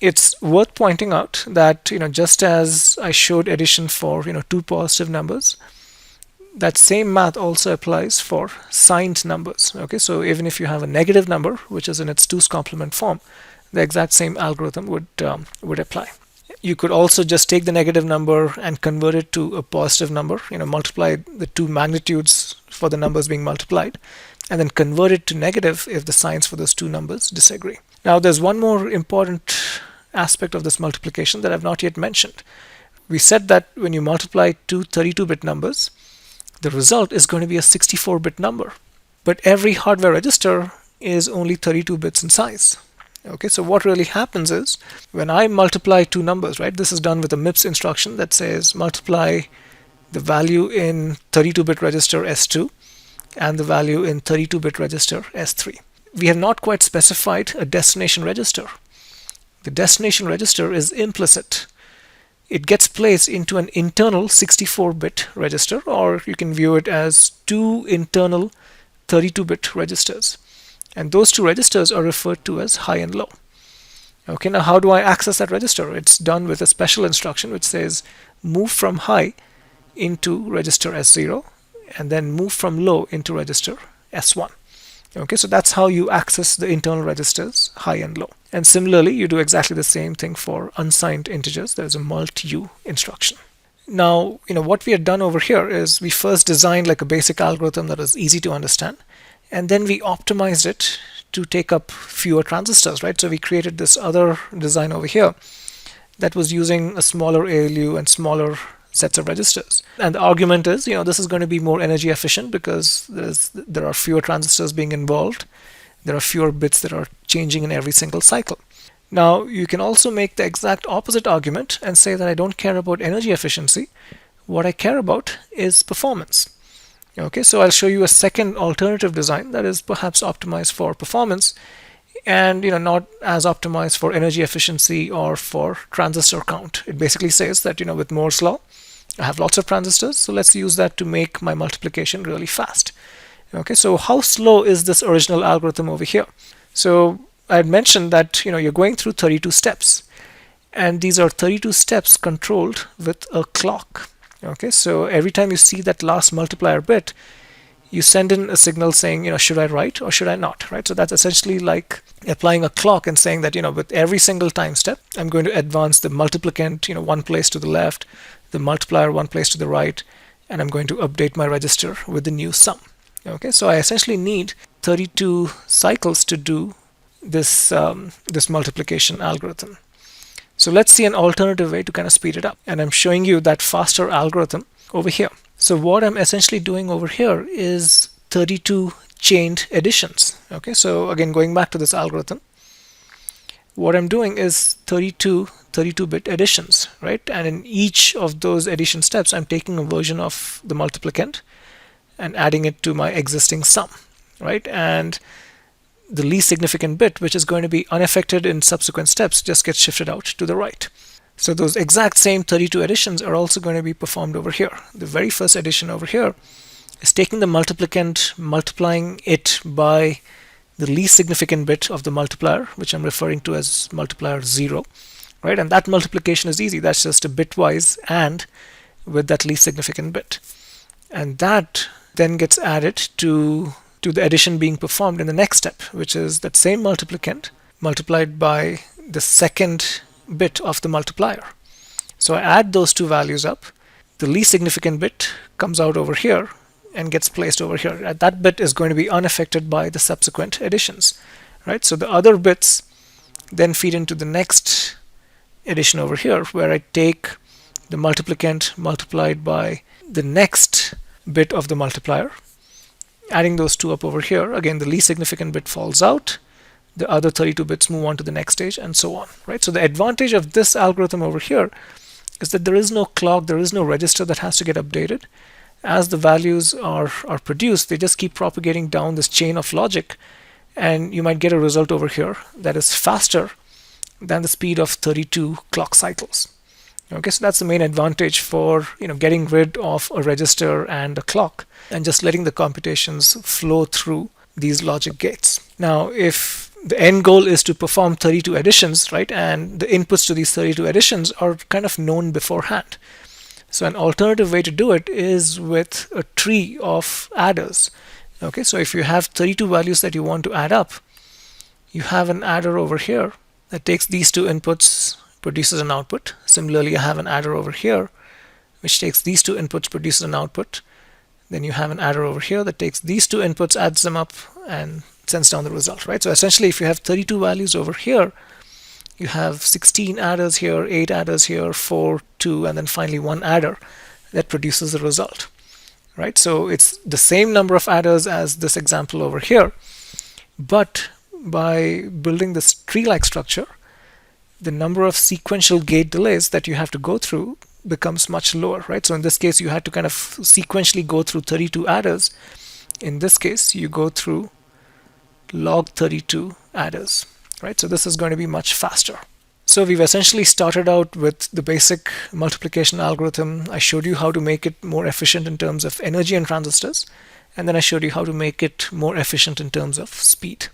It's worth pointing out that, just as I showed addition for, two positive numbers, that same math also applies for signed numbers. Okay, so even if you have a negative number, which is in its 2's complement form, the exact same algorithm would apply. You could also just take the negative number and convert it to a positive number, multiply the two magnitudes for the numbers being multiplied, and then convert it to negative if the signs for those two numbers disagree. Now, there's one more important aspect of this multiplication that I've not yet mentioned. We said that when you multiply two 32-bit numbers, the result is going to be a 64-bit number. But every hardware register is only 32 bits in size. Okay, so what really happens is when I multiply two numbers, right? This is done with a MIPS instruction that says multiply the value in 32-bit register S2 and the value in 32-bit register S3. We have not quite specified a destination register. The destination register is implicit. It gets placed into an internal 64-bit register, or you can view it as two internal 32-bit registers. And those two registers are referred to as high and low. Okay, now how do I access that register? It's done with a special instruction which says move from high into register S0 and then move from low into register S1. Okay, so that's how you access the internal registers high and low. And similarly, you do exactly the same thing for unsigned integers. There's a mult-u instruction. Now, what we had done over here is we first designed like a basic algorithm that was easy to understand, and then we optimized it to take up fewer transistors, right? So we created this other design over here that was using a smaller ALU and smaller sets of registers. And the argument is, this is going to be more energy efficient because there are fewer transistors being involved. There are fewer bits that are changing in every single cycle. Now, you can also make the exact opposite argument and say that I don't care about energy efficiency. What I care about is performance. Okay, so I'll show you a second alternative design that is perhaps optimized for performance and not as optimized for energy efficiency or for transistor count. It basically says that with Moore's law, I have lots of transistors, so let's use that to make my multiplication really fast. Okay, so how slow is this original algorithm over here? So I had mentioned that you're going through 32 steps, and these are 32 steps controlled with a clock. Okay, so every time you see that last multiplier bit, you send in a signal saying, should I write or should I not, right? So that's essentially like applying a clock and saying that, with every single time step, I'm going to advance the multiplicand, one place to the left, the multiplier one place to the right, and I'm going to update my register with the new sum. Okay, so I essentially need 32 cycles to do this multiplication algorithm. So let's see an alternative way to kind of speed it up. And I'm showing you that faster algorithm over here. So what I'm essentially doing over here is 32 chained additions. Okay, so again, going back to this algorithm, what I'm doing is 32-bit additions, right? And in each of those addition steps, I'm taking a version of the multiplicand and adding it to my existing sum, right? And the least significant bit, which is going to be unaffected in subsequent steps, just gets shifted out to the right. So those exact same 32 additions are also going to be performed over here. The very first addition over here is taking the multiplicand, multiplying it by the least significant bit of the multiplier, which I'm referring to as multiplier 0, right? And that multiplication is easy. That's just a bitwise and with that least significant bit. And that then gets added to the addition being performed in the next step, which is that same multiplicand multiplied by the second bit of the multiplier. So I add those two values up. The least significant bit comes out over here and gets placed over here. That bit is going to be unaffected by the subsequent additions, right? So the other bits then feed into the next addition over here, where I take the multiplicand multiplied by the next bit of the multiplier, adding those two up over here. Again, the least significant bit falls out, the other 32 bits move on to the next stage, and so on, right? So the advantage of this algorithm over here is that there is no clock, there is no register that has to get updated. As the values are produced, they just keep propagating down this chain of logic, and you might get a result over here that is faster than the speed of 32 clock cycles. Okay, so that's the main advantage for getting rid of a register and a clock and just letting the computations flow through these logic gates. Now, if the end goal is to perform 32 additions, right? And the inputs to these 32 additions are kind of known beforehand. So an alternative way to do it is with a tree of adders. Okay, so if you have 32 values that you want to add up, you have an adder over here that takes these two inputs, produces an output. Similarly, I have an adder over here which takes these two inputs, produces an output. Then you have an adder over here that takes these two inputs, adds them up, and sends down the result, right? So essentially, if you have 32 values over here, you have 16 adders here, 8 adders here, 4, 2, and then finally one adder that produces the result, right? So it's the same number of adders as this example over here, but by building this tree-like structure, the number of sequential gate delays that you have to go through becomes much lower, right? So in this case, you had to kind of sequentially go through 32 adders. In this case, you go through log 32 adders, right? So this is going to be much faster. So we've essentially started out with the basic multiplication algorithm. I showed you how to make it more efficient in terms of energy and transistors, and then I showed you how to make it more efficient in terms of speed.